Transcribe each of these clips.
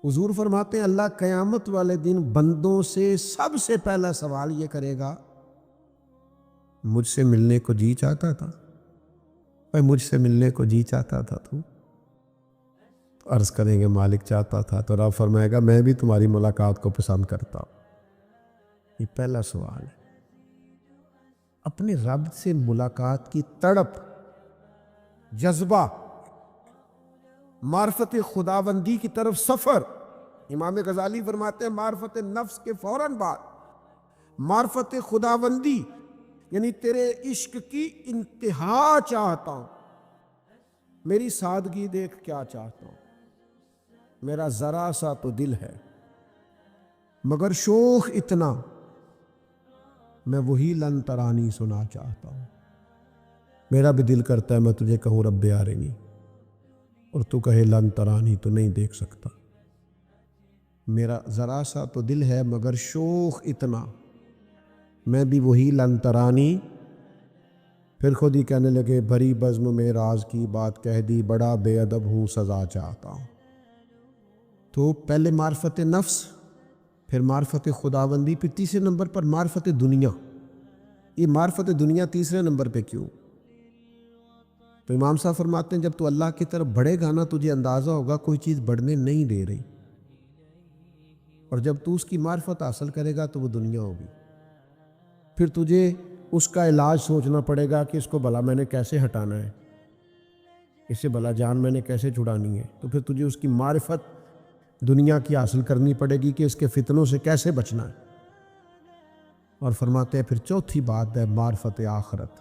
حضور فرماتے ہیں اللہ قیامت والے دن بندوں سے سب سے پہلا سوال یہ کرے گا، مجھ سے ملنے کو جی چاہتا تھا؟ بھائی مجھ سے ملنے کو جی چاہتا تھا تو عرض کریں گے مالک چاہتا تھا، تو رب فرمائے گا میں بھی تمہاری ملاقات کو پسند کرتا ہوں۔ یہ پہلا سوال ہے، اپنے رب سے ملاقات کی تڑپ، جذبہ، معرفت خداوندی کی طرف سفر۔ امام غزالی فرماتے ہیں معرفت نفس کے فوراً بعد معرفت خداوندی، یعنی تیرے عشق کی انتہا چاہتا ہوں، میری سادگی دیکھ کیا چاہتا ہوں، میرا ذرا سا تو دل ہے مگر شوق اتنا، میں وہی لن ترانی سنا چاہتا ہوں۔ میرا بھی دل کرتا ہے میں تجھے کہوں رب ارنی، اور تو کہے لن ترانی، تو نہیں دیکھ سکتا۔ میرا ذرا سا تو دل ہے مگر شوق اتنا، میں بھی وہی لن ترانی۔ پھر خود ہی کہنے لگے بھری بزم میں راز کی بات کہہ دی، بڑا بے ادب ہوں سزا چاہتا ہوں۔ تو پہلے معرفت نفس، پھر معرفت خداوندی، پھر تیسرے نمبر پر معرفت دنیا۔ یہ معرفت دنیا تیسرے نمبر پہ کیوں؟ تو امام صاحب فرماتے ہیں جب تو اللہ کی طرف بڑھے گا نا، تجھے اندازہ ہوگا کوئی چیز بڑھنے نہیں دے رہی، اور جب تو اس کی معرفت حاصل کرے گا تو وہ دنیا ہوگی۔ پھر تجھے اس کا علاج سوچنا پڑے گا کہ اس کو بھلا میں نے کیسے ہٹانا ہے، اس سے بھلا جان میں نے کیسے چھڑانی ہے۔ تو پھر تجھے اس کی معرفت دنیا کی حاصل کرنی پڑے گی کہ اس کے فتنوں سے کیسے بچنا ہے۔ اور فرماتے ہیں پھر چوتھی بات ہے معرفت آخرت۔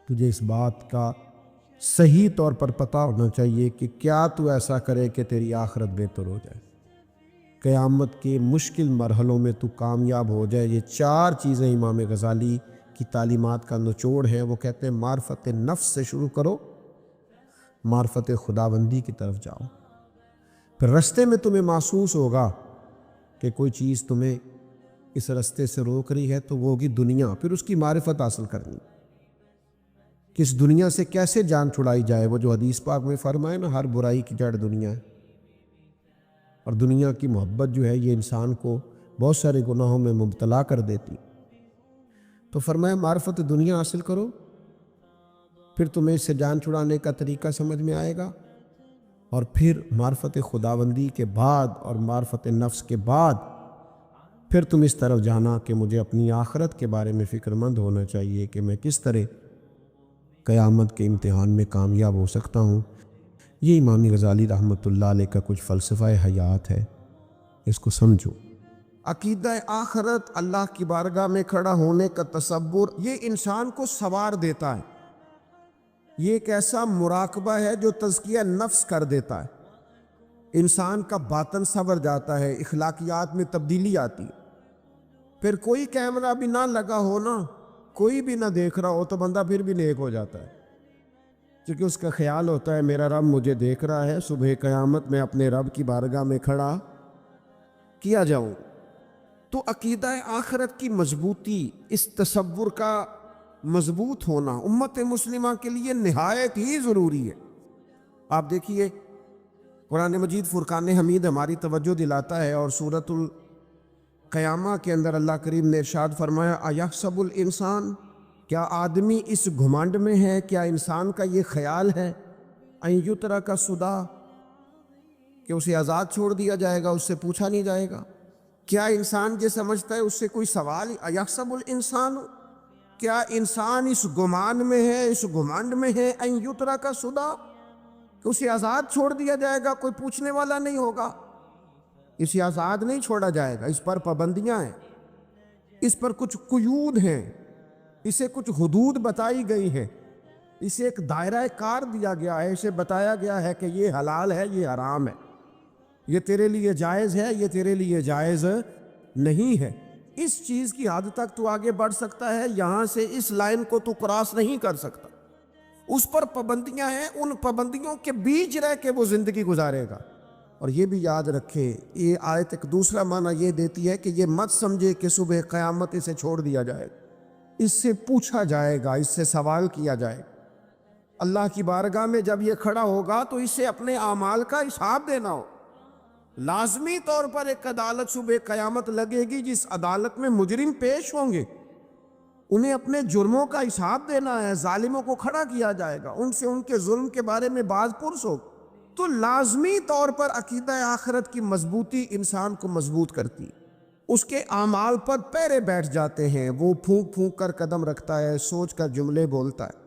تجھے اس بات کا صحیح طور پر پتہ ہونا چاہیے کہ کیا تو ایسا کرے کہ تیری آخرت بہتر ہو جائے، قیامت کے مشکل مرحلوں میں تو کامیاب ہو جائے۔ یہ چار چیزیں امام غزالی کی تعلیمات کا نچوڑ ہیں۔ وہ کہتے ہیں معرفت نفس سے شروع کرو، معرفت خداوندی کی طرف جاؤ، پھر رستے میں تمہیں محسوس ہوگا کہ کوئی چیز تمہیں اس رستے سے روک رہی ہے، تو وہ ہوگی دنیا، پھر اس کی معرفت حاصل کرنی، کہ اس دنیا سے کیسے جان چھڑائی جائے۔ وہ جو حدیث پاک میں فرمائے نا، ہر برائی کی جڑ دنیا ہے، اور دنیا کی محبت جو ہے یہ انسان کو بہت سارے گناہوں میں مبتلا کر دیتی۔ تو فرمایا معرفت دنیا حاصل کرو، پھر تمہیں اس سے جان چھڑانے کا طریقہ سمجھ میں آئے گا، اور پھر معرفت خداوندی کے بعد اور معرفت نفس کے بعد پھر تم اس طرف جانا کہ مجھے اپنی آخرت کے بارے میں فکر مند ہونا چاہیے کہ میں کس طرح قیامت کے امتحان میں کامیاب ہو سکتا ہوں۔ یہ امام غزالی رحمۃ اللہ علیہ کا کچھ فلسفہ حیات ہے، اس کو سمجھو۔ عقیدہ آخرت، اللہ کی بارگاہ میں کھڑا ہونے کا تصور، یہ انسان کو سوار دیتا ہے۔ یہ ایک ایسا مراقبہ ہے جو تزکیہ نفس کر دیتا ہے، انسان کا باطن سنور جاتا ہے، اخلاقیات میں تبدیلی آتی ہے۔ پھر کوئی کیمرہ بھی نہ لگا ہو نا، کوئی بھی نہ دیکھ رہا ہو، تو بندہ پھر بھی نیک ہو جاتا ہے، کیونکہ اس کا خیال ہوتا ہے میرا رب مجھے دیکھ رہا ہے، صبح قیامت میں اپنے رب کی بارگاہ میں کھڑا کیا جاؤں۔ تو عقیدہ آخرت کی مضبوطی، اس تصور کا مضبوط ہونا امت مسلمہ کے لیے نہایت ہی ضروری ہے۔ آپ دیکھیے قرآن مجید فرقان حمید ہماری توجہ دلاتا ہے، اور سورۃ القیامہ کے اندر اللہ کریم نے ارشاد فرمایا ایحسب الانسان، کیا آدمی اس گھمنڈ میں ہے، کیا انسان کا یہ خیال ہے ان یترک سدی، کہ اسے آزاد چھوڑ دیا جائے گا، اس سے پوچھا نہیں جائے گا؟ کیا انسان یہ سمجھتا ہے اس سے کوئی سوال؟ ایحسب الانسان، کیا انسان اس گمان میں ہے، اس گھمنڈ میں ہے ان یترک سدی، کہ اسے آزاد چھوڑ دیا جائے گا، کوئی پوچھنے والا نہیں ہوگا؟ اسے آزاد نہیں چھوڑا جائے گا، اس پر پابندیاں ہیں، اس پر کچھ قیود ہیں، اسے کچھ حدود بتائی گئی ہیں، اسے ایک دائرہ کار دیا گیا ہے، اسے بتایا گیا ہے کہ یہ حلال ہے، یہ حرام ہے، یہ تیرے لیے جائز ہے، یہ تیرے لیے جائز نہیں ہے۔ اس چیز کی حد تک تو آگے بڑھ سکتا ہے، یہاں سے اس لائن کو تو کراس نہیں کر سکتا۔ اس پر پابندیاں ہیں، ان پابندیوں کے بیچ رہ کے وہ زندگی گزارے گا۔ اور یہ بھی یاد رکھے، یہ آیت ایک دوسرا معنی یہ دیتی ہے کہ یہ مت سمجھے کہ صبح قیامت اسے چھوڑ دیا جائے گا، اس سے پوچھا جائے گا، اس سے سوال کیا جائے گا۔ اللہ کی بارگاہ میں جب یہ کھڑا ہوگا تو اسے اپنے اعمال کا حساب دینا ہو۔ لازمی طور پر ایک عدالت صبح قیامت لگے گی جس عدالت میں مجرم پیش ہوں گے، انہیں اپنے جرموں کا حساب دینا ہے، ظالموں کو کھڑا کیا جائے گا، ان سے ان کے ظلم کے بارے میں باز پرس ہو۔ تو لازمی طور پر عقیدہ آخرت کی مضبوطی انسان کو مضبوط کرتی، اس کے اعمال پر پیرے بیٹھ جاتے ہیں، وہ پھونک پھونک کر قدم رکھتا ہے، سوچ کر جملے بولتا ہے،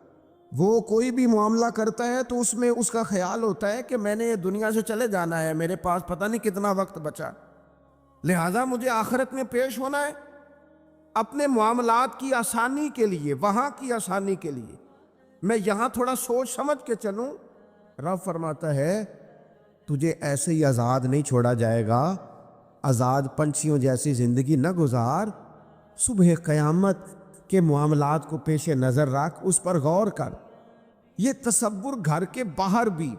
وہ کوئی بھی معاملہ کرتا ہے تو اس میں اس کا خیال ہوتا ہے کہ میں نے دنیا سے چلے جانا ہے، میرے پاس پتہ نہیں کتنا وقت بچا، لہذا مجھے آخرت میں پیش ہونا ہے اپنے معاملات کی آسانی کے لیے، وہاں کی آسانی کے لیے میں یہاں تھوڑا سوچ سمجھ کے چلوں۔ رب فرماتا ہے تجھے ایسے ہی آزاد نہیں چھوڑا جائے گا، آزاد پنچھیوں جیسی زندگی نہ گزار، صبح قیامت کے معاملات کو پیش نظر رکھ، اس پر غور کر۔ یہ تصور گھر کے باہر بھی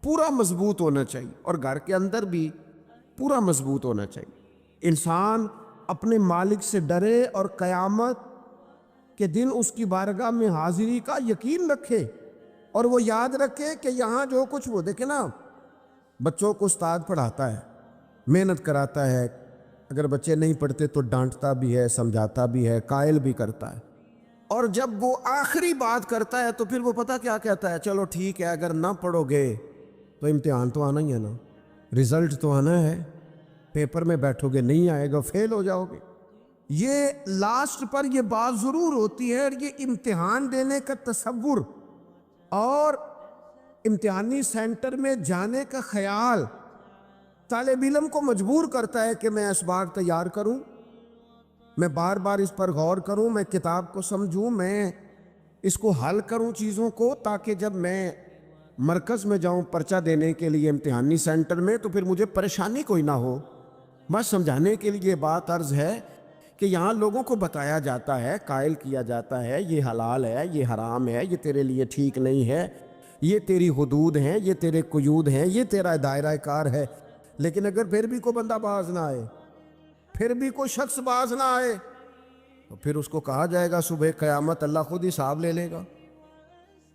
پورا مضبوط ہونا چاہیے اور گھر کے اندر بھی پورا مضبوط ہونا چاہیے۔ انسان اپنے مالک سے ڈرے اور قیامت کے دن اس کی بارگاہ میں حاضری کا یقین رکھے، اور وہ یاد رکھے کہ یہاں جو کچھ وہ دیکھے نا، بچوں کو استاد پڑھاتا ہے، محنت کراتا ہے، اگر بچے نہیں پڑھتے تو ڈانٹتا بھی ہے، سمجھاتا بھی ہے، قائل بھی کرتا ہے، اور جب وہ آخری بات کرتا ہے تو پھر وہ پتہ کیا کہتا ہے، چلو ٹھیک ہے اگر نہ پڑھو گے تو امتحان تو آنا ہی ہے نا، رزلٹ تو آنا ہے، پیپر میں بیٹھو گے نہیں آئے گا، فیل ہو جاؤ گے۔ یہ لاسٹ پر یہ بات ضرور ہوتی ہے، اور یہ امتحان دینے کا تصور اور امتحانی سینٹر میں جانے کا خیال طالب علم کو مجبور کرتا ہے کہ میں اسباق تیار کروں، میں بار بار اس پر غور کروں، میں کتاب کو سمجھوں، میں اس کو حل کروں چیزوں کو، تاکہ جب میں مرکز میں جاؤں پرچہ دینے کے لیے امتحانی سینٹر میں تو پھر مجھے پریشانی کوئی نہ ہو۔ بس سمجھانے کے لیے بات عرض ہے کہ یہاں لوگوں کو بتایا جاتا ہے، قائل کیا جاتا ہے یہ حلال ہے، یہ حرام ہے، یہ تیرے لیے ٹھیک نہیں ہے، یہ تیری حدود ہیں، یہ تیرے قیود ہیں، یہ تیرا دائرہ کار ہے۔ لیکن اگر پھر بھی کوئی بندہ باز نہ آئے، پھر بھی کوئی شخص باز نہ آئے، تو پھر اس کو کہا جائے گا صبح قیامت اللہ خود حساب لے لے گا،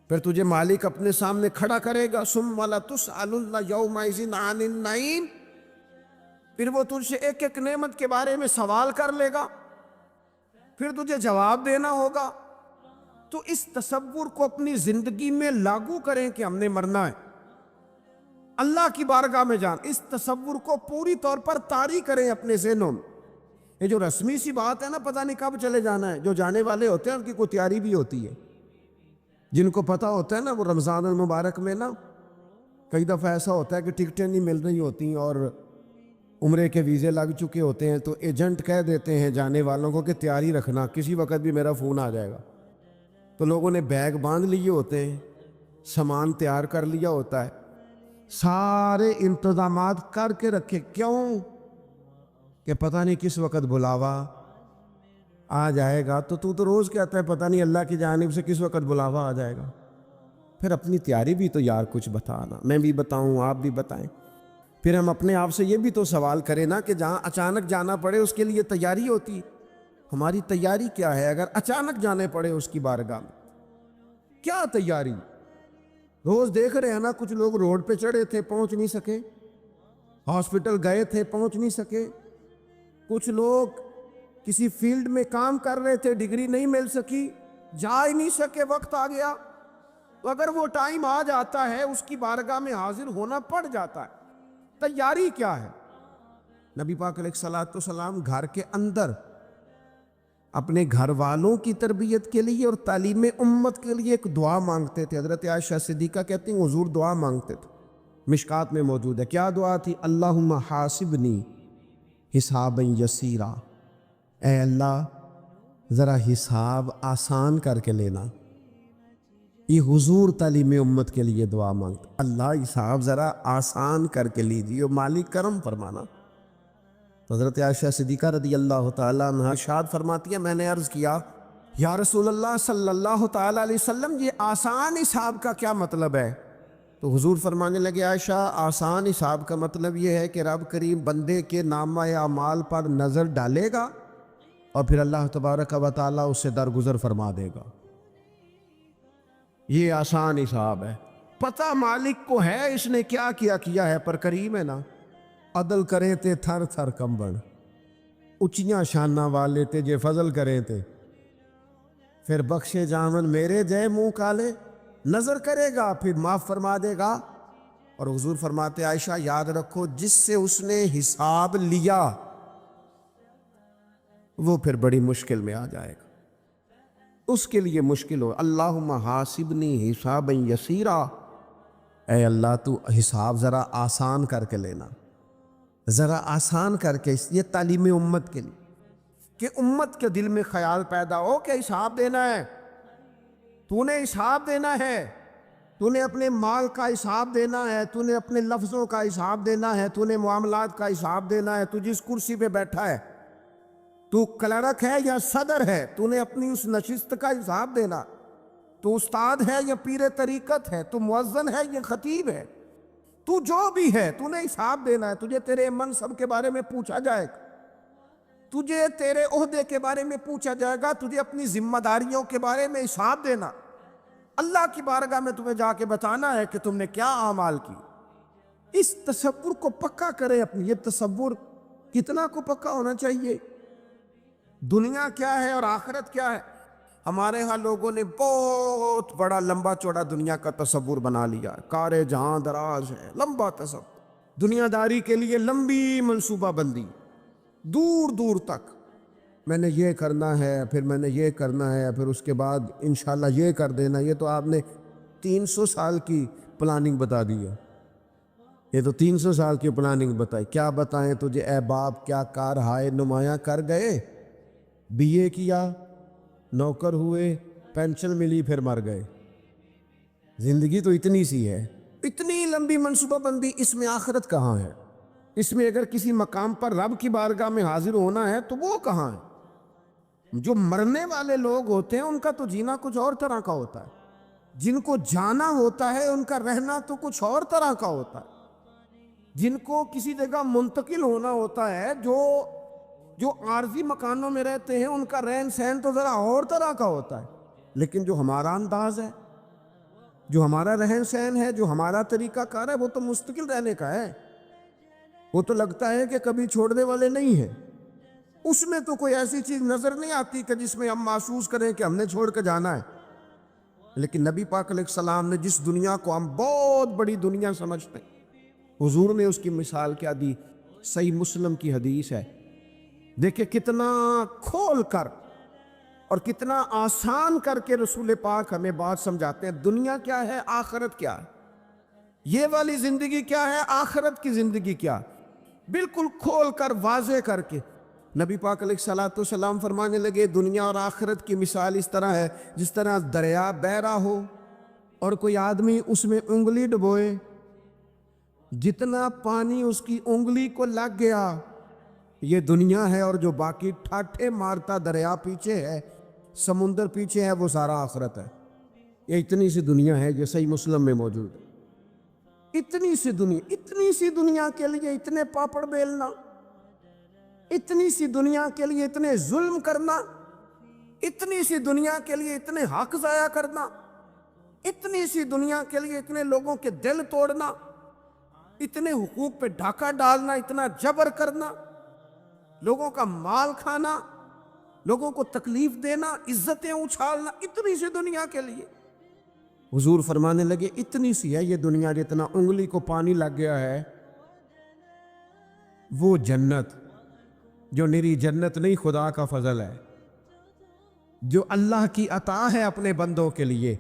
پھر تجھے مالک اپنے سامنے کھڑا کرے گا، ثم لتسألن یومئذ عن النعیم، پھر وہ تجھ سے ایک ایک نعمت کے بارے میں سوال کر لے گا، پھر تجھے جواب دینا ہوگا۔ تو اس تصور کو اپنی زندگی میں لاگو کریں کہ ہم نے مرنا ہے، اللہ کی بارگاہ میں جان، اس تصور کو پوری طور پر طاری کریں اپنے ذہنوں میں۔ یہ جو رسمی سی بات ہے نا، پتہ نہیں کب چلے جانا ہے، جو جانے والے ہوتے ہیں ان کی کوئی تیاری بھی ہوتی ہے، جن کو پتہ ہوتا ہے نا وہ رمضان المبارک میں نا کئی دفعہ ایسا ہوتا ہے کہ ٹکٹیں نہیں مل رہی ہوتی اور عمرے کے ویزے لگ چکے ہوتے ہیں، تو ایجنٹ کہہ دیتے ہیں جانے والوں کو کہ تیاری رکھنا، کسی وقت بھی میرا فون آ جائے گا۔ تو لوگوں نے بیگ باندھ لیے ہوتے ہیں، سامان تیار کر لیا ہوتا ہے، سارے انتظامات کر کے رکھے، کیوں کہ پتہ نہیں کس وقت بلاوا آ جائے گا۔ تو روز کہتا ہے پتہ نہیں اللہ کی جانب سے کس وقت بلاوا آ جائے گا۔ پھر اپنی تیاری بھی تو یار کچھ بتانا، میں بھی بتاؤں آپ بھی بتائیں، پھر ہم اپنے آپ سے یہ بھی تو سوال کریں نا کہ جہاں اچانک جانا پڑے اس کے لیے تیاری ہوتی ہے، ہماری تیاری کیا ہے؟ اگر اچانک جانے پڑے اس کی بارگاہ میں کیا تیاری؟ روز دیکھ رہے ہیں نا، کچھ لوگ روڈ پہ چڑھے تھے پہنچ نہیں سکے، ہاسپٹل گئے تھے پہنچ نہیں سکے، کچھ لوگ کسی فیلڈ میں کام کر رہے تھے، ڈگری نہیں مل سکی، جا ہی نہیں سکے، وقت آ گیا۔ تو اگر وہ ٹائم آ جاتا ہے اس کی بارگاہ میں حاضر ہونا پڑ جاتا ہے، تیاری کیا ہے؟ نبی پاک علیہ الصلوۃ والسلام گھر کے اندر اپنے گھر والوں کی تربیت کے لیے اور تعلیم امت کے لیے ایک دعا مانگتے تھے۔ حضرت عائشہ صدیقہ کہتی ہیں حضور دعا مانگتے تھے، مشکات میں موجود ہے۔ کیا دعا تھی؟ اللہم حاسبنی حسابا یسیرا، اے اللہ ذرا حساب آسان کر کے لینا۔ یہ حضور تعلیم امت کے لیے دعا مانگتا، اللہ حساب ذرا آسان کر کے لیجیے، مالک کرم فرمانا۔ تو حضرت عائشہ صدیقہ رضی اللہ تعالیٰ عنہ ارشاد فرماتی ہے، میں نے عرض کیا یا رسول اللہ صلی اللہ تعالیٰ علیہ وسلم یہ آسان حساب کا کیا مطلب ہے؟ تو حضور فرمانے لگے عائشہ آسان حساب کا مطلب یہ ہے کہ رب کریم بندے کے نامہ اعمال پر نظر ڈالے گا اور پھر اللہ تبارک و تعالیٰ اس سے درگزر فرما دے گا۔ یہ آسان حساب ہے، پتہ مالک کو ہے اس نے کیا کیا ہے، پر کریم ہے نا، عدل کرے تے تھر تھر کمبن، اچیاں شانہ والے تے جے فضل کرے تے پھر بخشے جامن میرے جے منہ کالے، نظر کرے گا پھر معاف فرما دے گا۔ اور حضور فرماتے عائشہ یاد رکھو جس سے اس نے حساب لیا وہ پھر بڑی مشکل میں آ جائے گا، اس کے لیے مشکل ہو۔ اللہم حاسبنی حسابا یسیرا، اے اللہ تو حساب ذرا آسان کر کے لینا، ذرا آسان کر کے۔ یہ تعلیم امت کے لیے کہ امت کے دل میں خیال پیدا ہو کہ حساب دینا ہے، تو نے حساب دینا ہے، تو نے اپنے مال کا حساب دینا ہے، تو نے اپنے لفظوں کا حساب دینا ہے، تو نے معاملات کا حساب دینا ہے۔ تو جس کرسی پہ بیٹھا ہے، تو کلرک ہے یا صدر ہے، تو نے اپنی اس نشست کا حساب دینا۔ تو استاد ہے یا پیر طریقت ہے، تو مؤذن ہے یا خطیب ہے، تو جو بھی ہے تو نے حساب دینا ہے۔ تجھے تیرے منصب کے بارے میں پوچھا جائے گا، تجھے تیرے عہدے کے بارے میں پوچھا جائے گا، تجھے اپنی ذمہ داریوں کے بارے میں حساب دینا۔ اللہ کی بارگاہ میں تمہیں جا کے بتانا ہے کہ تم نے کیا اعمال کی۔ اس تصور کو پکا کرے اپنی، یہ تصور کتنا کو پکا ہونا چاہیے، دنیا کیا ہے اور آخرت کیا ہے۔ ہمارے ہاں لوگوں نے بہت بڑا لمبا چوڑا دنیا کا تصور بنا لیا، کار جہاں دراز ہے، لمبا تصور، دنیا داری کے لیے لمبی منصوبہ بندی، دور دور تک میں نے یہ کرنا ہے، پھر میں نے یہ کرنا ہے، پھر اس کے بعد انشاءاللہ یہ کر دینا۔ یہ تو آپ نے 300 سال کی پلاننگ بتا دی ہے، یہ تو 300 سال کی پلاننگ بتائی۔ کیا بتائیں تجھے اے باپ، کیا کار ہائے نمایاں کر گئے، بی اے کیا، نوکر ہوئے، پینشن ملی، پھر مر گئے۔ زندگی تو اتنی سی ہے، اتنی لمبی منصوبہ بندی، اس میں آخرت کہاں ہے؟ اس میں اگر کسی مقام پر رب کی بارگاہ میں حاضر ہونا ہے تو وہ کہاں ہے؟ جو مرنے والے لوگ ہوتے ہیں ان کا تو جینا کچھ اور طرح کا ہوتا ہے، جن کو جانا ہوتا ہے ان کا رہنا تو کچھ اور طرح کا ہوتا ہے، جن کو کسی جگہ منتقل ہونا ہوتا ہے، جو عارضی مکانوں میں رہتے ہیں ان کا رہن سہن تو ذرا اور طرح کا ہوتا ہے۔ لیکن جو ہمارا انداز ہے، جو ہمارا رہن سہن ہے، جو ہمارا طریقہ کار ہے، وہ تو مستقل رہنے کا ہے، وہ تو لگتا ہے کہ کبھی چھوڑنے والے نہیں ہیں۔ اس میں تو کوئی ایسی چیز نظر نہیں آتی کہ جس میں ہم محسوس کریں کہ ہم نے چھوڑ کے جانا ہے۔ لیکن نبی پاک علیہ السلام نے جس دنیا کو ہم بہت بڑی دنیا سمجھتے ہیں، حضور نے اس کی مثال کیا دی۔ صحیح مسلم کی حدیث ہے، دیکھیں کتنا کھول کر اور کتنا آسان کر کے رسول پاک ہمیں بات سمجھاتے ہیں۔ دنیا کیا ہے، آخرت کیا ہے، یہ والی زندگی کیا ہے، آخرت کی زندگی کیا، بالکل کھول کر واضح کر کے نبی پاک علیہ السلام فرمانے لگے دنیا اور آخرت کی مثال اس طرح ہے جس طرح دریا بہہ رہا ہو اور کوئی آدمی اس میں انگلی ڈبوئے، جتنا پانی اس کی انگلی کو لگ گیا یہ دنیا ہے، اور جو باقی ٹھاٹھے مارتا دریا پیچھے ہے، سمندر پیچھے ہے، وہ سارا آخرت ہے۔ یہ اتنی سی دنیا ہے جو صحیح مسلم میں موجود ہے۔ اتنی سی دنیا کے لیے اتنے پاپڑ بیلنا، اتنی سی دنیا کے لیے اتنے ظلم کرنا، اتنی سی دنیا کے لیے اتنے حق ضائع کرنا، اتنی سی دنیا کے لیے اتنے لوگوں کے دل توڑنا، اتنے حقوق پہ ڈھاکہ ڈالنا، اتنا جبر کرنا، لوگوں کا مال کھانا، لوگوں کو تکلیف دینا، عزتیں اچھالنا، اتنی سی دنیا کے لیے۔ حضور فرمانے لگے اتنی سی ہے یہ دنیا، جتنا انگلی کو پانی لگ گیا ہے۔ وہ جنت جو نری جنت نہیں، خدا کا فضل ہے، جو اللہ کی عطا ہے اپنے بندوں کے لیے،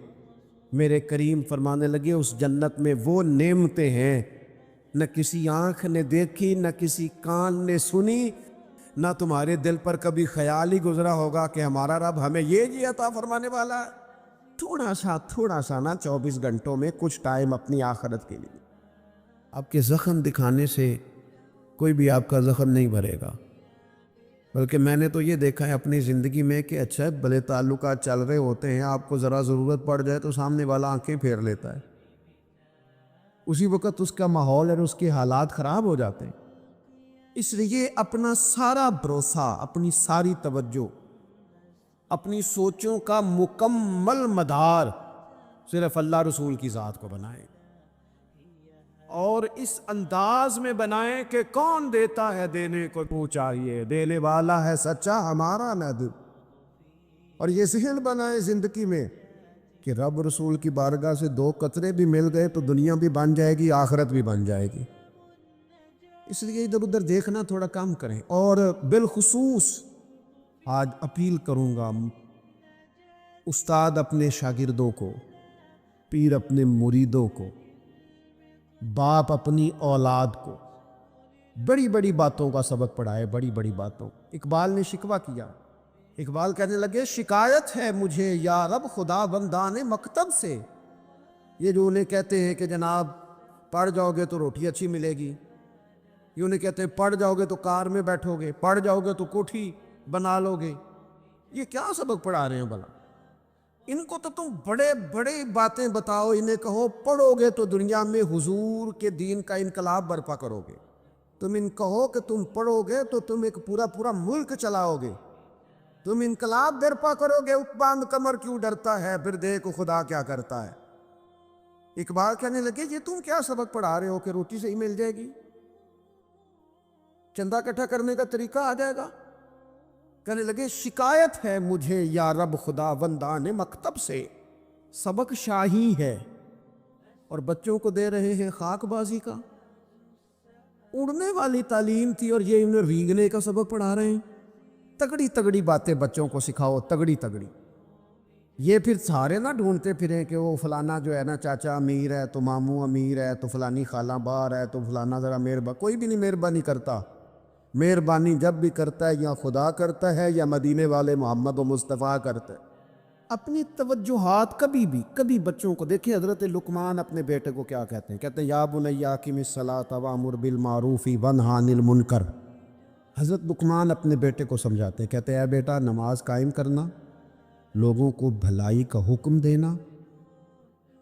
میرے کریم فرمانے لگے اس جنت میں وہ نعمتیں ہیں نہ کسی آنکھ نے دیکھی، نہ کسی کان نے سنی، نہ تمہارے دل پر کبھی خیال ہی گزرا ہوگا کہ ہمارا رب ہمیں یہ عطا فرمانے والا ہے۔ تھوڑا سا نا 24 گھنٹوں میں کچھ ٹائم اپنی آخرت کے لیے۔ آپ کے زخم دکھانے سے کوئی بھی آپ کا زخم نہیں بھرے گا، بلکہ میں نے تو یہ دیکھا ہے اپنی زندگی میں کہ اچھا بھلے تعلقات چل رہے ہوتے ہیں، آپ کو ذرا ضرورت پڑ جائے تو سامنے والا آنکھیں پھیر لیتا ہے، اسی وقت اس کا ماحول اور اس کے حالات خراب ہو جاتے ہیں۔ اس لیے اپنا سارا بھروسہ، اپنی ساری توجہ، اپنی سوچوں کا مکمل مدار صرف اللہ رسول کی ذات کو بنائیں۔ اور اس انداز میں بنائیں کہ کون دیتا ہے دینے کو تو چاہیے، دینے والا ہے سچا ہمارا ندب۔ اور یہ ذہن بنائے زندگی میں کہ رب رسول کی بارگاہ سے 2 قطرے بھی مل گئے تو دنیا بھی بن جائے گی، آخرت بھی بن جائے گی۔ اس لیے ادھر ادھر دیکھنا تھوڑا کم کریں۔ اور بالخصوص آج اپیل کروں گا، استاد اپنے شاگردوں کو، پیر اپنے مریدوں کو، باپ اپنی اولاد کو بڑی بڑی باتوں کا سبق پڑھائے، بڑی بڑی باتوں۔ اقبال نے شکوہ کیا، اقبال کہنے لگے شکایت ہے مجھے یا رب خدا بندان مکتب سے، یہ جو انہیں کہتے ہیں کہ جناب پڑھ جاؤ گے تو روٹی اچھی ملے گی، یہ انہیں کہتے ہیں پڑھ جاؤ گے تو کار میں بیٹھو گے، پڑھ جاؤ گے تو کوٹھی بنا لو گے، یہ کیا سبق پڑھا رہے ہیں بھلا؟ ان کو تو تم بڑے بڑے باتیں بتاؤ، انہیں کہو پڑھو گے تو دنیا میں حضور کے دین کا انقلاب برپا کرو گے، تم ان کہو کہ تم پڑھو گے تو تم ایک پورا ملک چلاؤ گے، تم انقلاب برپا کرو گے، اقبال کمر کیوں ڈرتا ہے پھر دیکھو خدا کیا کرتا ہے۔ اقبال کہنے لگے یہ تم کیا سبق پڑھا رہے ہو کہ روٹی سے ہی مل جائے گی، چندہ اکٹھا کرنے کا طریقہ آ جائے گا؟ کہنے لگے شکایت ہے مجھے یا رب خدا بندان مکتب سے، سبق شاہی ہے اور بچوں کو دے رہے ہیں خاک بازی کا، اڑنے والی تعلیم تھی اور یہ انہیں ریگنے کا سبق پڑھا رہے ہیں۔ تگڑی تگڑی باتیں بچوں کو سکھاؤ، تگڑی تگڑی، یہ پھر سارے نہ ڈھونڈتے پھریں کہ وہ فلانا جو ہے نا چاچا امیر ہے تو ماموں امیر ہے تو فلانی خالہ باہر ہے تو فلانا ذرا کوئی بھی نہیں مہربانی کرتا۔ مہربانی جب بھی کرتا ہے یا خدا کرتا ہے یا مدینے والے محمد و مصطفیٰ کرتا ہے۔ اپنی توجہات کبھی بچوں کو دیکھیں، حضرت لقمان اپنے بیٹے کو کیا کہتے ہیں؟ کہتے ہیں یا بنی اقم الصلاۃ وامر بالمعروف وانہی عن المنکر۔ حضرت لقمان اپنے بیٹے کو سمجھاتے ہیں، کہتے ہیں اے بیٹا نماز قائم کرنا، لوگوں کو بھلائی کا حکم دینا،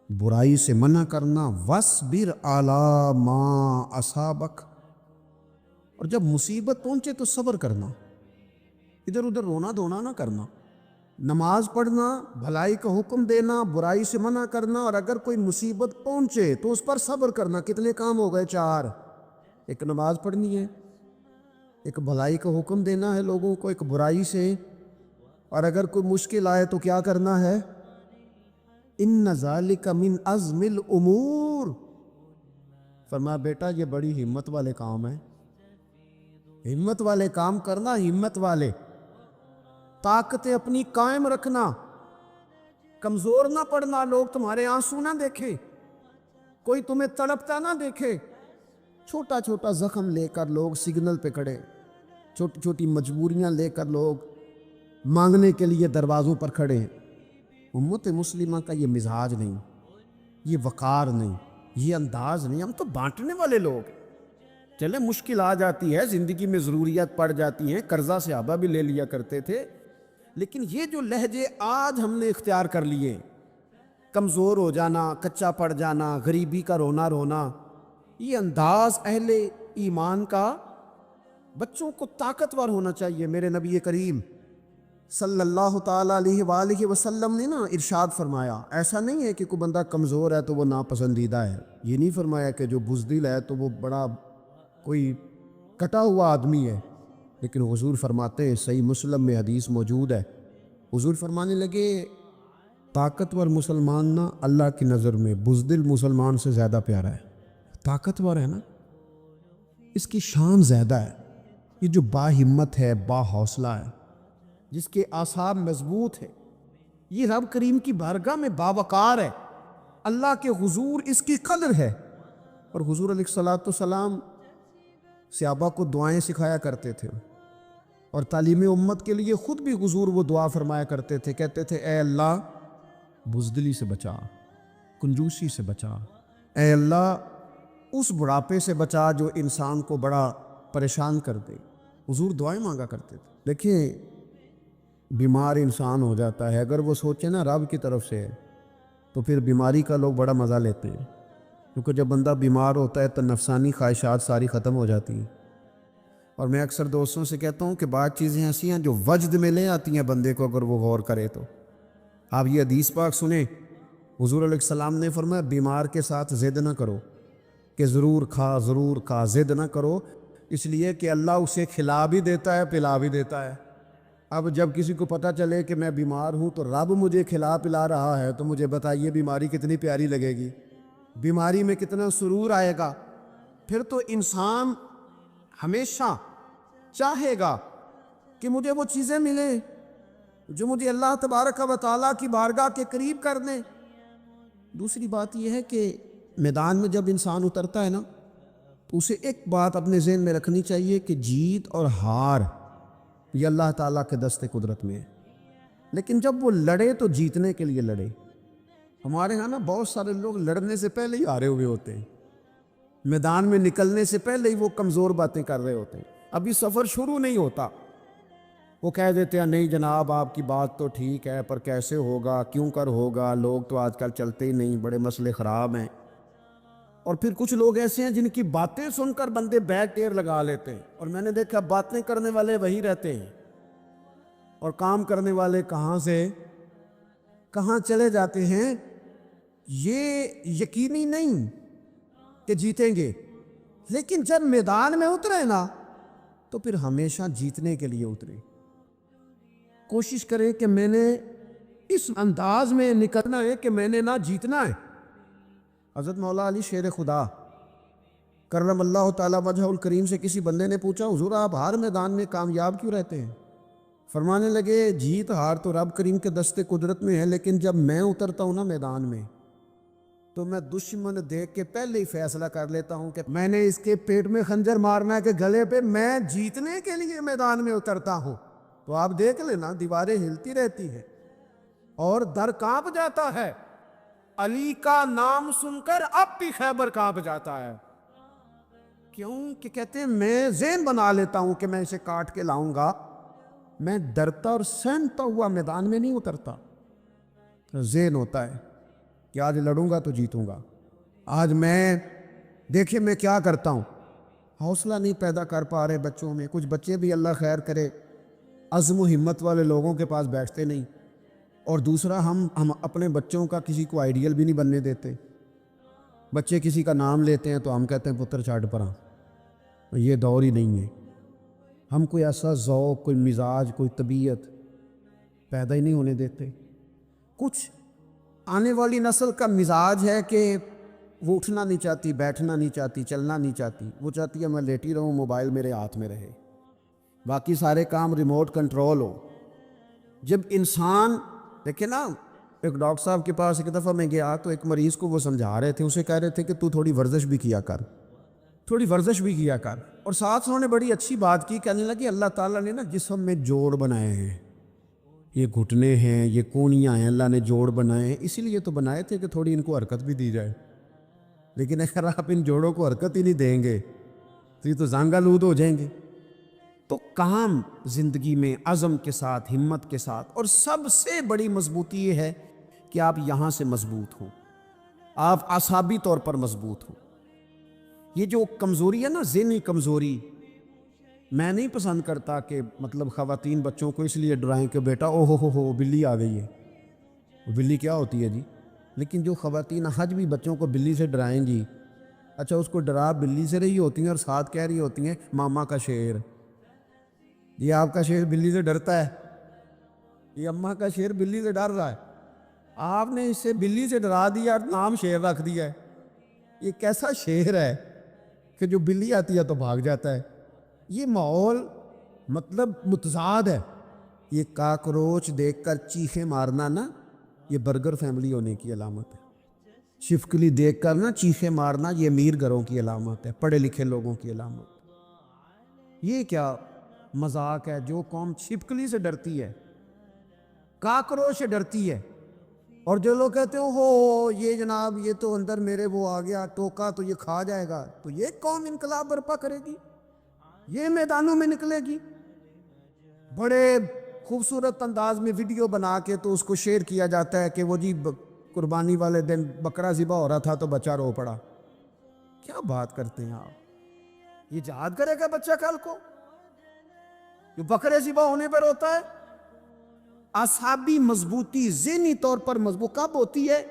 برائی سے منع کرنا، وَاصْبِرْ عَلَىٰ مَا أَصَابَكَ، اور جب مصیبت پہنچے تو صبر کرنا، ادھر ادھر رونا دھونا نہ کرنا، نماز پڑھنا، بھلائی کا حکم دینا، برائی سے منع کرنا، اور اگر کوئی مصیبت پہنچے تو اس پر صبر کرنا۔ کتنے کام ہو گئے؟ 4۔ ایک نماز پڑھنی ہے، ایک بھلائی کا حکم دینا ہے لوگوں کو، ایک برائی سے، اور اگر کوئی مشکل آئے تو کیا کرنا ہے؟ ان ذالک من عزم الامور۔ فرمایا بیٹا یہ بڑی ہمت والے کام ہیں، ہمت والے کام کرنا، ہمت والے، طاقتیں اپنی قائم رکھنا، کمزور نہ پڑنا، لوگ تمہارے آنسو نہ دیکھیں، کوئی تمہیں تڑپتا نہ دیکھے، چھوٹا چھوٹا زخم لے کر لوگ سگنل پہ کھڑے، چھوٹی چھوٹی مجبوریاں لے کر لوگ مانگنے کے لیے دروازوں پر کھڑے ہیں۔ امت مسلمہ کا یہ مزاج نہیں، یہ وقار نہیں، یہ انداز نہیں، ہم تو بانٹنے والے لوگ ہیں۔ چلے مشکل آ جاتی ہے، زندگی میں ضروریات پڑ جاتی ہیں، قرضہ صحابہ بھی لے لیا کرتے تھے، لیکن یہ جو لہجے آج ہم نے اختیار کر لیے، کمزور ہو جانا، کچا پڑ جانا، غریبی کا رونا، یہ انداز اہل ایمان کا، بچوں کو طاقتور ہونا چاہیے۔ میرے نبی کریم صلی اللہ تعالیٰ علیہ وآلہ وسلم نے نا ارشاد فرمایا، ایسا نہیں ہے کہ کوئی بندہ کمزور ہے تو وہ ناپسندیدہ ہے، یہ نہیں فرمایا کہ جو بزدل ہے تو وہ بڑا کوئی کٹا ہوا آدمی ہے، لیکن حضور فرماتے ہیں، صحیح مسلم میں حدیث موجود ہے، حضور فرمانے لگے طاقتور مسلمان نا اللہ کی نظر میں بزدل مسلمان سے زیادہ پیارا ہے۔ طاقتور ہے نا، اس کی شان زیادہ ہے، یہ جو با ہمت ہے، با حوصلہ ہے، جس کے اعصاب مضبوط ہے، یہ رب کریم کی بارگاہ میں باوقار ہے، اللہ کے حضور اس کی قدر ہے۔ اور حضور علیہ الصلوۃ والسلام صحابہ کو دعائیں سکھایا کرتے تھے، اور تعلیم امت کے لیے خود بھی حضور وہ دعا فرمایا کرتے تھے، کہتے تھے اے اللہ بزدلی سے بچا، کنجوسی سے بچا، اے اللہ اس بڑھاپے سے بچا جو انسان کو بڑا پریشان کر دے۔ حضور دعائیں مانگا کرتے تھے۔ دیکھیں بیمار انسان ہو جاتا ہے، اگر وہ سوچے نا رب کی طرف سے، تو پھر بیماری کا لوگ بڑا مزہ لیتے ہیں، کیونکہ جب بندہ بیمار ہوتا ہے تو نفسانی خواہشات ساری ختم ہو جاتی ہیں۔ اور میں اکثر دوستوں سے کہتا ہوں کہ بعض چیزیں ایسی ہیں جو وجد میں لے آتی ہیں بندے کو، اگر وہ غور کرے تو۔ آپ یہ حدیث پاک سنیں، حضور علیہ السلام نے فرمایا بیمار کے ساتھ ضد نہ کرو، کہ ضرور کھا ضد نہ کرو، اس لیے کہ اللہ اسے کھلا بھی دیتا ہے پلا بھی دیتا ہے۔ اب جب کسی کو پتہ چلے کہ میں بیمار ہوں تو رب مجھے کھلا پلا رہا ہے، تو مجھے بتائیے بیماری کتنی پیاری لگے گی، بیماری میں کتنا سرور آئے گا۔ پھر تو انسان ہمیشہ چاہے گا کہ مجھے وہ چیزیں ملیں جو مجھے اللہ تبارک و تعالیٰ کی بارگاہ کے قریب کر دیں۔ دوسری بات یہ ہے کہ میدان میں جب انسان اترتا ہے نا، تو اسے ایک بات اپنے ذہن میں رکھنی چاہیے کہ جیت اور ہار یہ اللہ تعالیٰ کے دست قدرت میں ہے، لیکن جب وہ لڑے تو جیتنے کے لیے لڑے۔ ہمارے ہاں نا بہت سارے لوگ لڑنے سے پہلے ہی ہارے ہوئے ہوتے ہیں، میدان میں نکلنے سے پہلے ہی وہ کمزور باتیں کر رہے ہوتے ہیں، ابھی سفر شروع نہیں ہوتا وہ کہہ دیتے ہیں نہیں جناب آپ کی بات تو ٹھیک ہے پر کیسے ہوگا، کیوں کر ہوگا، لوگ تو آج کل چلتے ہی نہیں، بڑے مسئلے خراب ہیں۔ اور پھر کچھ لوگ ایسے ہیں جن کی باتیں سن کر بندے بیک ٹیر لگا لیتے ہیں، اور میں نے دیکھا باتیں کرنے والے وہی رہتے ہیں اور کام کرنے والے کہاں سے کہاں چلے جاتے ہیں۔ یہ یقینی نہیں کہ جیتیں گے، لیکن جب میدان میں اترے نا تو پھر ہمیشہ جیتنے کے لیے اترے۔ کوشش کریں کہ میں نے اس انداز میں نکلنا ہے کہ میں نے نہ جیتنا ہے۔ حضرت مولا علی شیر خدا کرم اللہ تعالیٰ وجہ الکریم سے کسی بندے نے پوچھا حضور آپ ہر میدان میں کامیاب کیوں رہتے ہیں؟ فرمانے لگے جیت ہار تو رب کریم کے دست قدرت میں ہے، لیکن جب میں اترتا ہوں نا میدان میں تو میں دشمن دیکھ کے پہلے ہی فیصلہ کر لیتا ہوں کہ میں نے اس کے پیٹ میں خنجر مارنا ہے کہ گلے پہ، میں جیتنے کے لیے میدان میں اترتا ہوں۔ تو آپ دیکھ لینا دیواریں ہلتی رہتی ہیں اور در کانپ جاتا ہے، علی کا نام سن کر اب بھی خیبر کانپ جاتا ہے۔ کیوں کہ کہتے ہیں میں ذہن بنا لیتا ہوں کہ میں اسے کاٹ کے لاؤں گا، میں ڈرتا اور سہمتا ہوا میدان میں نہیں اترتا۔ ذہن ہوتا ہے کہ آج لڑوں گا تو جیتوں گا، آج میں دیکھیں میں کیا کرتا ہوں۔ حوصلہ نہیں پیدا کر پا رہے بچوں میں، کچھ بچے بھی اللہ خیر کرے عزم و ہمت والے لوگوں کے پاس بیٹھتے نہیں، اور دوسرا ہم اپنے بچوں کا کسی کو آئیڈیل بھی نہیں بننے دیتے۔ بچے کسی کا نام لیتے ہیں تو ہم کہتے ہیں پتر چاٹ پراں، یہ دور ہی نہیں ہے۔ ہم کوئی ایسا ذوق، کوئی مزاج، کوئی طبیعت پیدا ہی نہیں ہونے دیتے۔ کچھ آنے والی نسل کا مزاج ہے کہ وہ اٹھنا نہیں چاہتی، بیٹھنا نہیں چاہتی، چلنا نہیں چاہتی، وہ چاہتی ہے میں لیٹی رہوں، موبائل میرے ہاتھ میں رہے، باقی سارے کام ریموٹ کنٹرول ہو۔ جب انسان دیکھیں نا، ایک ڈاکٹر صاحب کے پاس ایک دفعہ میں گیا تو ایک مریض کو وہ سمجھا رہے تھے، اسے کہہ رہے تھے کہ تو تھوڑی ورزش بھی کیا کر، تھوڑی ورزش بھی کیا کر، اور ساتھ انہوں نے بڑی اچھی بات کی، کہنے لگی اللہ تعالیٰ نے نا جسم میں جوڑ بنائے ہیں، یہ گھٹنے ہیں، یہ کونیاں ہیں، اللہ نے جوڑ بنائے ہیں، اسی لیے تو بنائے تھے کہ تھوڑی ان کو حرکت بھی دی جائے، لیکن اگر آپ ان جوڑوں کو حرکت ہی نہیں دیں گے تو یہ تو زنگ آلود ہو جائیں گے۔ تو کام زندگی میں عزم کے ساتھ، ہمت کے ساتھ، اور سب سے بڑی مضبوطی یہ ہے کہ آپ یہاں سے مضبوط ہوں، آپ اعصابی طور پر مضبوط ہوں۔ یہ جو کمزوری ہے نا، ذہنی کمزوری، میں نہیں پسند کرتا کہ مطلب خواتین بچوں کو اس لیے ڈرائیں کہ بیٹا او ہو بلی آ گئی ہے۔ بلی کیا ہوتی ہے جی؟ لیکن جو خواتین حج بھی بچوں کو بلی سے ڈرائیں گی، اچھا اس کو ڈرا بلی سے رہی ہوتی ہیں اور ساتھ کہہ رہی ہوتی ہیں ماما کا شیر، یہ آپ کا شیر بلی سے ڈرتا ہے، یہ اماں کا شیر بلی سے ڈر رہا ہے، آپ نے اسے بلی سے ڈرا دیا اور نام شیر رکھ دیا ہے۔ یہ کیسا شیر ہے کہ جو بلی آتی ہے تو بھاگ جاتا ہے؟ یہ ماحول مطلب متضاد ہے۔ یہ کاکروچ دیکھ کر چیخیں مارنا نا، یہ برگر فیملی ہونے کی علامت ہے۔ چھپکلی دیکھ کر نا چیخیں مارنا، یہ امیر گھروں کی علامت ہے، پڑھے لکھے لوگوں کی علامت۔ یہ کیا مذاق ہے؟ جو قوم چھپکلی سے ڈرتی ہے، کاکروچ سے ڈرتی ہے، اور جو لوگ کہتے ہیں ہو یہ جناب یہ تو اندر میرے وہ آ گیا ٹوکا تو یہ کھا جائے گا، تو یہ قوم انقلاب برپا کرے گی، یہ میدانوں میں نکلے گی۔ بڑے خوبصورت انداز میں ویڈیو بنا کے تو اس کو شیئر کیا جاتا ہے کہ وہ جی قربانی والے دن بکرا ذبح ہو رہا تھا تو بچہ رو پڑا۔ کیا بات کرتے ہیں آپ؟ یہ جہاد کرے گا بچہ کل کو جو بکرے ذبح ہونے پر ہوتا ہے؟ اعصابی مضبوطی، ذہنی طور پر مضبوط کب ہوتی ہے؟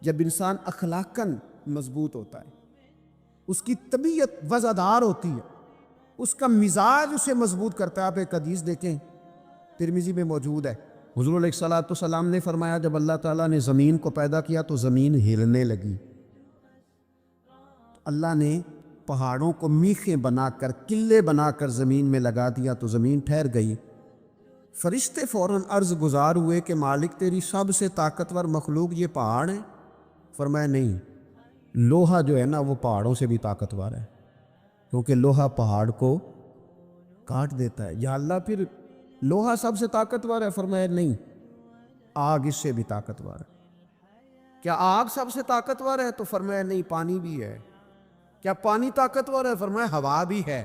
جب انسان اخلاقاً مضبوط ہوتا ہے۔ اس کی طبیعت وزادار ہوتی ہے، اس کا مزاج اسے مضبوط کرتا ہے۔ آپ ایک حدیث دیکھیں، ترمذی میں موجود ہے، حضور علیہ الصلوۃ والسلام نے فرمایا جب اللہ تعالیٰ نے زمین کو پیدا کیا تو زمین ہلنے لگی، اللہ نے پہاڑوں کو میخیں بنا کر، قلعے بنا کر زمین میں لگا دیا تو زمین ٹھہر گئی۔ فرشتے فوراً عرض گزار ہوئے کہ مالک تیری سب سے طاقتور مخلوق یہ پہاڑ ہیں؟ فرمایا نہیں، لوہا جو ہے نا وہ پہاڑوں سے بھی طاقتور ہے، کیونکہ لوہا پہاڑ کو کاٹ دیتا ہے۔ یا اللہ پھر لوہا سب سے طاقتور ہے؟ فرمایا نہیں، آگ اس سے بھی طاقتور ہے۔ کیا آگ سب سے طاقتور ہے؟ تو فرمایا نہیں، پانی بھی ہے۔ کیا پانی طاقتور ہے؟ فرمایا ہوا بھی ہے،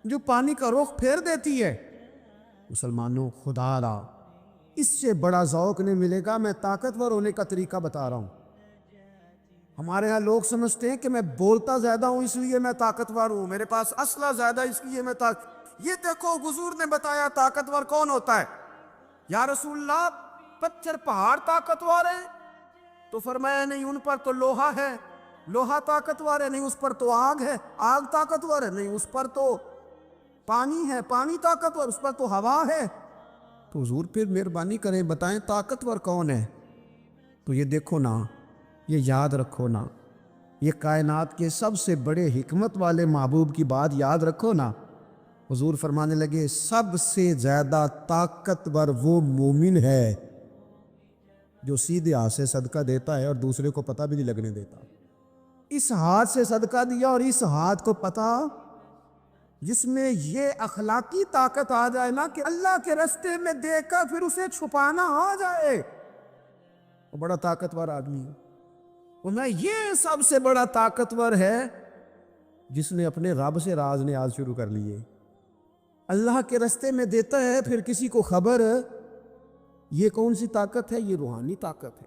جو پانی کا رخ پھیر دیتی ہے۔ مسلمانوں، خدا را اس سے بڑا ذوق نہیں ملے گا۔ میں طاقتور ہونے کا طریقہ بتا رہا ہوں۔ ہمارے ہاں لوگ سمجھتے ہیں کہ میں بولتا زیادہ ہوں اس لیے میں طاقتور ہوں، میرے پاس اسلحہ زیادہ اس لیے میں یہ دیکھو حضور نے بتایا طاقتور کون ہوتا ہے۔ یا رسول اللہ، پتھر پہاڑ طاقتور ہیں؟ تو فرمایا نہیں، ان پر تو لوہا ہے، لوہا طاقتور ہے، نہیں اس پر تو آگ ہے، آگ طاقتور ہے، نہیں اس پر تو پانی ہے، پانی طاقتور، اس پر تو ہوا ہے۔ تو حضور پھر مہربانی کریں بتائیں طاقتور کون ہے؟ تو یہ دیکھو نا، یہ یاد رکھو نا، یہ کائنات کے سب سے بڑے حکمت والے محبوب کی بات یاد رکھو نا۔ حضور فرمانے لگے سب سے زیادہ طاقتور وہ مومن ہے جو سیدھے ہاتھ سے صدقہ دیتا ہے اور دوسرے کو پتہ بھی نہیں لگنے دیتا۔ اس ہاتھ سے صدقہ دیا اور اس ہاتھ کو پتہ، جس میں یہ اخلاقی طاقت آ جائے نا کہ اللہ کے راستے میں دے کر پھر اسے چھپانا آ جائے، وہ بڑا طاقتور آدمی ہے۔ اور یہ سب سے بڑا طاقتور ہے جس نے اپنے رب سے راز نیاز شروع کر لیے، اللہ کے راستے میں دیتا ہے پھر کسی کو خبر۔ یہ کون سی طاقت ہے؟ یہ روحانی طاقت ہے،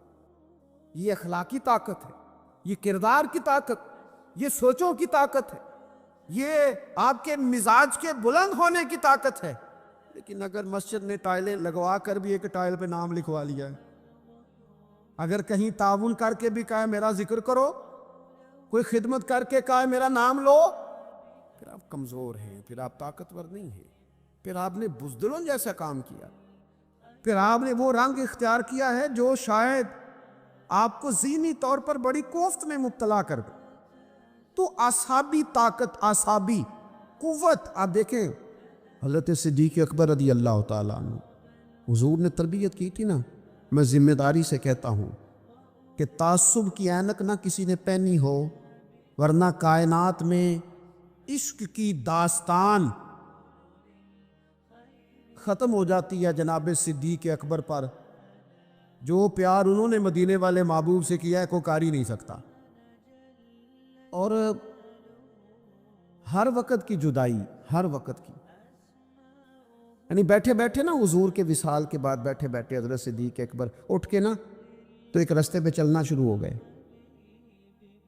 یہ اخلاقی طاقت ہے، یہ کردار کی طاقت، یہ سوچوں کی طاقت ہے، یہ آپ کے مزاج کے بلند ہونے کی طاقت ہے۔ لیکن اگر مسجد نے ٹائلیں لگوا کر بھی ایک ٹائل پہ نام لکھوا لیا ہے، اگر کہیں تعاون کر کے بھی کہا میرا ذکر کرو، کوئی خدمت کر کے کہا میرا نام لو، پھر آپ کمزور ہیں، پھر آپ طاقتور نہیں ہیں، پھر آپ نے بزدلوں جیسا کام کیا، پھر آپ نے وہ رنگ اختیار کیا ہے جو شاید آپ کو ذہنی طور پر بڑی کوفت میں مبتلا کر دے۔ تو اعصابی طاقت، اعصابی قوت، آپ دیکھیں حضرت صدیق اکبر رضی اللہ تعالیٰ عنہ، حضور نے تربیت کی تھی نا۔ میں ذمہ داری سے کہتا ہوں کہ تعصب کی اینک نہ کسی نے پہنی ہو، ورنہ کائنات میں عشق کی داستان ختم ہو جاتی ہے جناب صدیق اکبر پر۔ جو پیار انہوں نے مدینے والے محبوب سے کیا ہے کوئی کر ہی نہیں سکتا۔ اور ہر وقت کی جدائی، ہر وقت کی، یعنی بیٹھے بیٹھے نا حضور کے وصال کے بعد بیٹھے بیٹھے حضرت صدیق اکبر اٹھ کے نا تو ایک رستے پہ چلنا شروع ہو گئے۔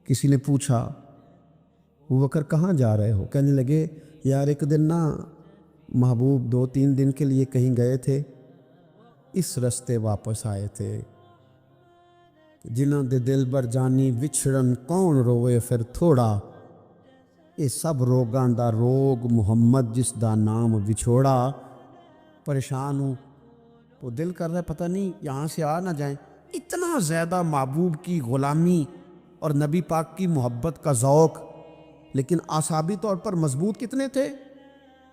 کسی نے پوچھا ابو بکر کہاں جا رہے ہو؟ کہنے لگے یار ایک دن نا محبوب 2-3 دن کے لیے کہیں گئے تھے، اس رستے واپس آئے تھے۔ جنہاں دے دل بر جانی وچھڑن کون روئے پھر تھوڑا، یہ سب روگاں دا روگ محمد جس دا نام وچھوڑا۔ پریشان ہوں تو دل کر رہا ہے پتہ نہیں یہاں سے آ نہ جائیں۔ اتنا زیادہ محبوب کی غلامی اور نبی پاک کی محبت کا ذوق، لیکن اعصابی طور پر مضبوط کتنے تھے؟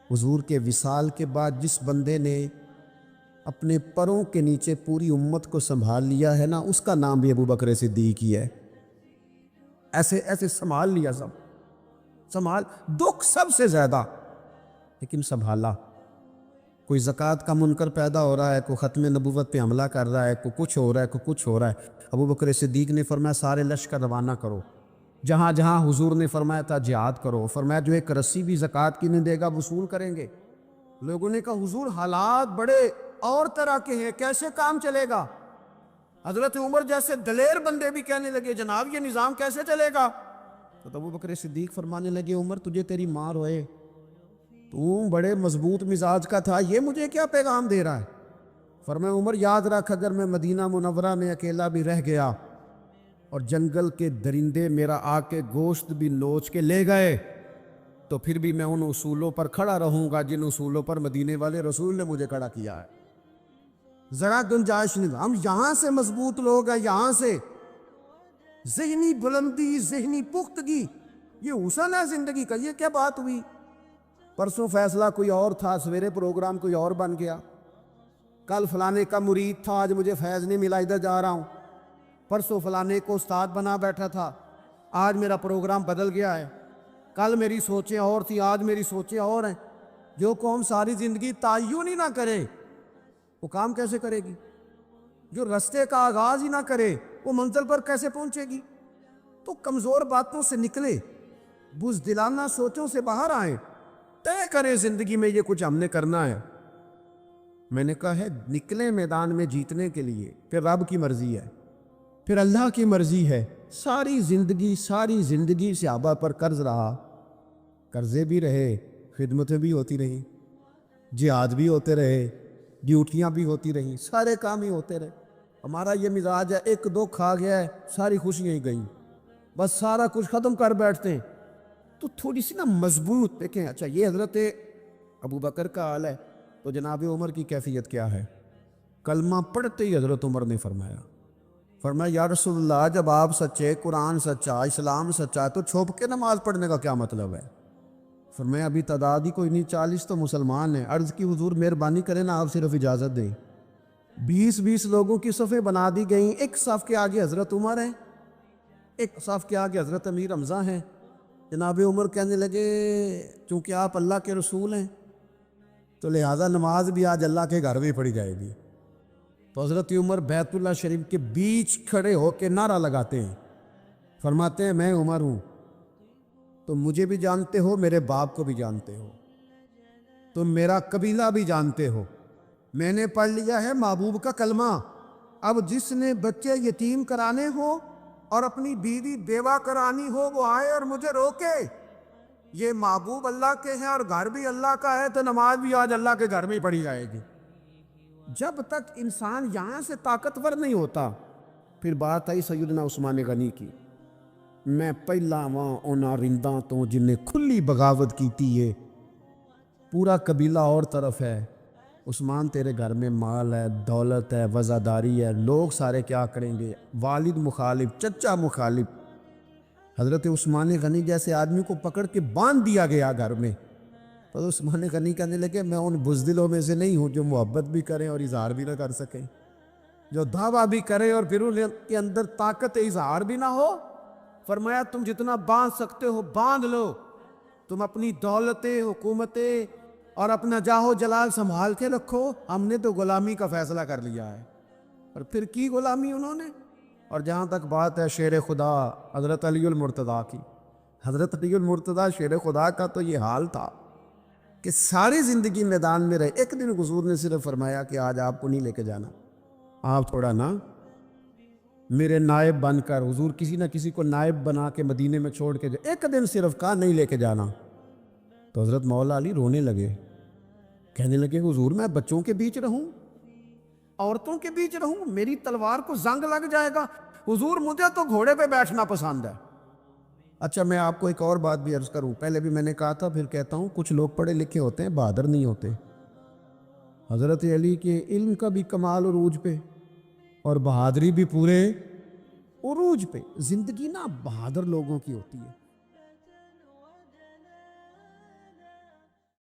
حضور کے وصال کے بعد جس بندے نے اپنے پروں کے نیچے پوری امت کو سنبھال لیا ہے نا، اس کا نام بھی ابو بکر صدیق ہی ہے۔ ایسے ایسے سنبھال لیا، سب سنبھال، دکھ سب سے زیادہ لیکن سنبھالا۔ کوئی زکوٰۃ کا منکر پیدا ہو رہا ہے، کوئی ختم نبوت پہ حملہ کر رہا ہے، کوئی کچھ ہو رہا ہے، کوئی کچھ ہو رہا ہے، ابو بکر صدیق نے فرمایا سارے لشکر روانہ کرو، جہاں جہاں حضور نے فرمایا تھا جہاد کرو۔ فرمایا جو ایک رسی بھی زکوٰۃ کی نہیں دے گا وصول کریں گے۔ لوگوں نے کہا حضور حالات بڑے اور طرح کے ہیں، کیسے کام چلے گا؟ حضرت عمر جیسے دلیر بندے بھی کہنے لگے جناب یہ نظام کیسے چلے گا؟ تو ابو بکر صدیق فرمانے لگے عمر تجھے تیری ماں روئے، تو بڑے مضبوط مزاج کا تھا، یہ مجھے کیا پیغام دے رہا ہے؟ فرمایا عمر یاد رکھ اگر میں مدینہ منورہ میں اکیلا بھی رہ گیا اور جنگل کے درندے میرا آ کے گوشت بھی نوچ کے لے گئے تو پھر بھی میں ان اصولوں پر کھڑا رہوں گا جن اصولوں پر مدینے والے رسول نے مجھے کھڑا کیا ہے. ذرا گنجائش نہیں. ہم یہاں سے مضبوط لوگ ہیں, یہاں سے ذہنی بلندی, ذہنی پختگی, یہ حسن ہے زندگی کا. یہ کیا بات ہوئی؟ پرسوں فیصلہ کوئی اور تھا, سویرے پروگرام کوئی اور بن گیا. کل فلانے کا مرید تھا, آج مجھے فیض نہیں ملا, ادھر جا رہا ہوں. پرسوں فلانے کو استاد بنا بیٹھا تھا, آج میرا پروگرام بدل گیا ہے. کل میری سوچیں اور تھی, آج میری سوچیں اور ہیں. جو قوم ساری زندگی تعین ہی نہ کرے وہ کام کیسے کرے گی؟ جو رستے کا آغاز ہی نہ کرے وہ منزل پر کیسے پہنچے گی؟ تو کمزور باتوں سے نکلے, بزدلانہ سوچوں سے باہر آئیں, طے کریں زندگی میں یہ کچھ ہم نے کرنا ہے. میں نے کہا ہے نکلیں میدان میں جیتنے کے لیے, پھر رب کی مرضی ہے, پھر اللہ کی مرضی ہے. ساری زندگی صحابہ پر قرض رہا, قرضے بھی رہے, خدمتیں بھی ہوتی رہیں, جہاد بھی ہوتے رہے, ڈیوٹیاں بھی ہوتی رہیں, سارے کام ہی ہوتے رہے. ہمارا یہ مزاج ہے, ایک دو کھا گیا ہے ساری خوشیاں ہی گئیں, بس سارا کچھ ختم کر بیٹھتے ہیں. تو تھوڑی سی نا مضبوط دیکھیں. اچھا یہ حضرت ابو بکر کا حال ہے, تو جناب عمر کی کیفیت کیا ہے؟ کلمہ پڑھتے ہی حضرت عمر نے فرمایا یا رسول اللہ, جب آپ سچے, قرآن سچا, اسلام سچا, تو چھپ کے نماز پڑھنے کا کیا مطلب ہے؟ فرمایا ابھی تعداد ہی کوئی نہیں, 40 تو مسلمان ہیں. عرض کی حضور مہربانی کریں نا, آپ صرف اجازت دیں. 20 لوگوں کی صفیں بنا دی گئیں. ایک صف کے آگے حضرت عمر ہیں, ایک صف کے آگے حضرت امیر حمزہ ہیں. جناب عمر کہنے لگے چونکہ آپ اللہ کے رسول ہیں تو لہٰذا نماز بھی آج اللہ کے گھر میں پڑھی جائے گی. تو حضرت عمر بیت اللہ شریف کے بیچ کھڑے ہو کے نعرہ لگاتے ہیں, فرماتے ہیں میں عمر ہوں, تم مجھے بھی جانتے ہو, میرے باپ کو بھی جانتے ہو, تم میرا قبیلہ بھی جانتے ہو. میں نے پڑھ لیا ہے محبوب کا کلمہ. اب جس نے بچے یتیم کرانے ہو اور اپنی بیوی بیوہ کرانی ہو وہ آئے اور مجھے روکے. یہ محبوب اللہ کے ہیں اور گھر بھی اللہ کا ہے, تو نماز بھی آج اللہ کے گھر میں ہی پڑھی جائے گی. جب تک انسان یہاں سے طاقتور نہیں ہوتا. پھر بات آئی سیدنا عثمان غنی کی. میں پہلا وہاں اونا رنداں تو جن نے کھلی بغاوت کی تھی, ہے پورا قبیلہ اور طرف ہے. عثمان تیرے گھر میں مال ہے, دولت ہے, وزاداری ہے, لوگ سارے کیا کریں گے؟ والد مخالف, چچا مخالف. حضرت عثمان غنی جیسے آدمی کو پکڑ کے باندھ دیا گیا گھر میں. تو عثمان غنی کہنے لگے میں ان بزدلوں میں سے نہیں ہوں جو محبت بھی کریں اور اظہار بھی نہ کر سکیں, جو دعویٰ بھی کریں اور پھر ان کے اندر طاقت اظہار بھی نہ ہو. فرمایا تم جتنا باندھ سکتے ہو باندھ لو, تم اپنی دولتیں, حکومتیں اور اپنا جاہ و جلال سنبھال کے رکھو, ہم نے تو غلامی کا فیصلہ کر لیا ہے. اور پھر کی غلامی انہوں نے. اور جہاں تک بات ہے شیر خدا حضرت علی المرتضیٰ کی, حضرت علی المرتضیٰ شیر خدا کا تو یہ حال تھا کہ ساری زندگی میدان میں رہے. ایک دن حضور نے صرف فرمایا کہ آج آپ کو نہیں لے کے جانا, آپ تھوڑا نا میرے نائب بن کر, حضور کسی نہ کسی کو نائب بنا کے مدینے میں چھوڑ کے جائے. ایک دن صرف کہا نہیں لے کے جانا. تو حضرت مولا علی رونے لگے, کہنے لگے حضور میں بچوں کے بیچ رہوں, عورتوں کے بیچ رہوں, میری تلوار کو زنگ لگ جائے گا. حضور مجھے تو گھوڑے پہ بیٹھنا پسند ہے. اچھا میں آپ کو ایک اور بات بھی عرض کروں, پہلے بھی میں نے کہا تھا پھر کہتا ہوں, کچھ لوگ پڑھے لکھے ہوتے ہیں بہادر نہیں ہوتے. حضرت علی کے علم کا بھی کمال عروج پہ اور بہادری بھی پورے عروج پہ. زندگی نا بہادر لوگوں کی ہوتی ہے.